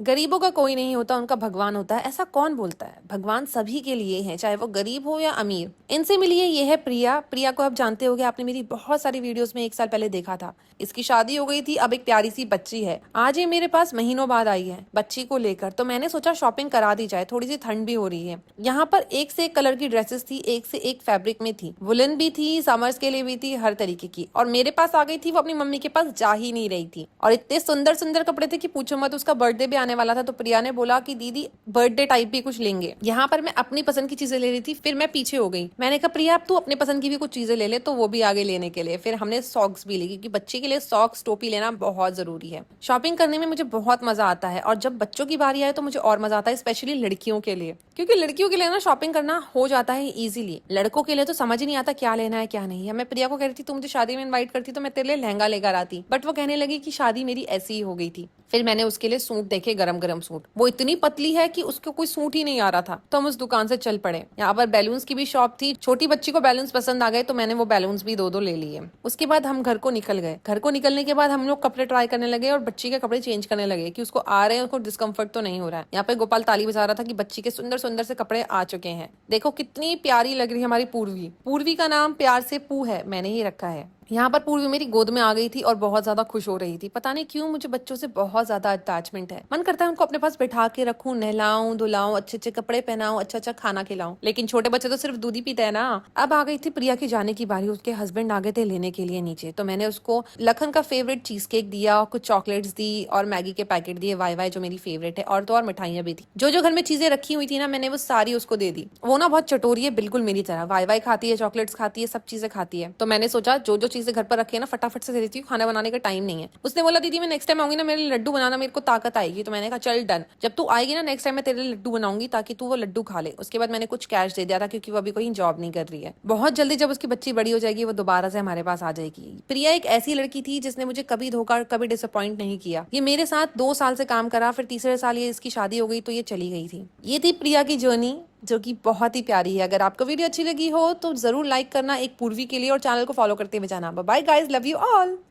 गरीबों का कोई नहीं होता, उनका भगवान होता है, ऐसा कौन बोलता है? भगवान सभी के लिए है, चाहे वो गरीब हो या अमीर। इनसे मिलिए, ये है प्रिया। प्रिया को आप जानते होंगे, आपने मेरी बहुत सारी वीडियोस में 1 साल पहले देखा था। इसकी शादी हो गई थी, अब एक प्यारी सी बच्ची है। आज ये मेरे पास महीनों बाद आई है बच्ची को लेकर, तो मैंने सोचा शॉपिंग करा दी जाए, थोड़ी सी ठंड भी हो रही है। यहाँ पर एक से एक कलर की ड्रेसेस थी, एक से एक फैब्रिक में थी, वुलन भी थी, समर्स के लिए भी थी, हर तरीके की। और मेरे पास आ गई थी, वो अपनी मम्मी के पास जा ही नहीं रही थी। और इतने सुंदर सुंदर कपड़े थे कि पूछो मत। उसका बर्थडे भी आने वाला था, तो प्रिया ने बोला कि दीदी बर्थडे टाइप भी कुछ लेंगे। यहाँ पर मैं अपनी पसंद की चीजें ले रही थी, फिर मैं पीछे हो गई। मैंने कहा प्रिया अब तू अपने पसंद की भी कुछ चीजें ले ले, तो वो भी आगे लेने के लिए। फिर हमने सॉक्स भी ली, क्योंकि बच्चे के लिए सॉक्स टोपी लेना बहुत जरूरी है। शॉपिंग करने में मुझे बहुत मजा आता है, और जब बच्चों की बारी आए तो मुझे और मजा आता है, स्पेशली लड़कियों के लिए। क्योंकि लड़कियों के लिए ना शॉपिंग करना हो जाता है इजीली, लड़कों के लिए तो समझ ही नहीं आता क्या लेना है क्या नहीं है। मैं प्रिया को कह रही थी तू मुझे शादी में इनवाइट करती तो मैं तेरे लिए लहंगा लेकर आती, बट वो कहने लगी कि शादी मेरी ऐसी ही हो गई थी। फिर मैंने उसके लिए सूट देखे, गरम गरम सूट। वो इतनी पतली है कि उसको कोई सूट ही नहीं आ रहा था, तो हम उस दुकान से चल पड़े। यहाँ पर बैलून्स की भी शॉप थी, छोटी बच्ची को बैलून्स पसंद आ गए, तो मैंने वो बैलून्स भी 2-2 ले लिए। उसके बाद हम घर को निकल गए। घर को निकलने के बाद हम लोग कपड़े ट्राई करने लगे और बच्ची के कपड़े चेंज करने लगे कि उसको आ रहे हैं, उसको डिस्कम्फर्ट तो नहीं हो रहा है। यहाँ पे गोपाल ताली बजा रहा था कि बच्ची के सुंदर सुंदर से कपड़े आ चुके हैं। देखो कितनी प्यारी लग रही है हमारी पूर्वी। पूर्वी का नाम प्यार से पू है, मैंने ही रखा है। यहाँ पर पूर्वी मेरी गोद में आ गई थी और बहुत ज्यादा खुश हो रही थी। पता नहीं क्यों मुझे बच्चों से बहुत ज्यादा अटैचमेंट है। मन करता है उनको अपने पास बैठा के रखूं, नहलाऊं धुलाऊं, अच्छे अच्छे कपड़े पहनाऊं, अच्छा अच्छा खाना खिलाऊं। लेकिन छोटे बच्चे तो सिर्फ दूध ही पीते हैं ना। अब आ गई थी प्रिया की जाने की बारी। उसके हस्बैंड आ गए थे लेने के लिए नीचे, तो मैंने उसको लखन का फेवरेट चीज केक दिया, कुछ चॉकलेट्स दी और मैगी के पैकेट दिए, वाई वाई जो मेरी फेवरेट है, और तो और मिठाइयां भी थी। जो जो घर में चीजें रखी हुई थी ना, मैंने वो सारी उसको दे दी। वो ना बहुत चटोरी है, बिल्कुल मेरी तरह, वाई वाई खाती है, चॉकलेट्स खाती है, सब चीजें खाती है। तो मैंने सोचा जो जो चीजें घर पर रखी है ना फटाफट से दे देती हूँ, खाना बनाने का टाइम नहीं है। उसने बोला दीदी मैं नेक्स्ट टाइम आऊंगी ना, मेरे लड्डू बनाना, मेरे को ताकत आएगी। तो मैंने कहा चल डन, जब तू आएगी ना नेक्स्ट टाइम मैं तेरे लड्डू बनाऊंगी, ताकि तू वो लड्डू खा ले। उसके बाद मैंने कुछ कैश दे दिया था, क्योंकि वो अभी कोई जॉब नहीं कर रही है। बहुत जल्दी जब उसकी बच्ची बड़ी हो जाएगी, वो दोबारा से हमारे पास आ जाएगी। प्रिया एक ऐसी लड़की थी जिसने मुझे कभी धोखा, कभी डिसअपॉइंट नहीं किया। ये मेरे साथ 2 साल से काम करा, फिर तीसरे साल ये इसकी शादी हो गई तो ये चली गई थी। ये थी प्रिया की जर्नी, जो कि बहुत ही प्यारी है। अगर आपको वीडियो अच्छी लगी हो तो जरूर लाइक करना एक पूर्वी के लिए, और चैनल को फॉलो करते हुए जाना। Bye guys, love you all.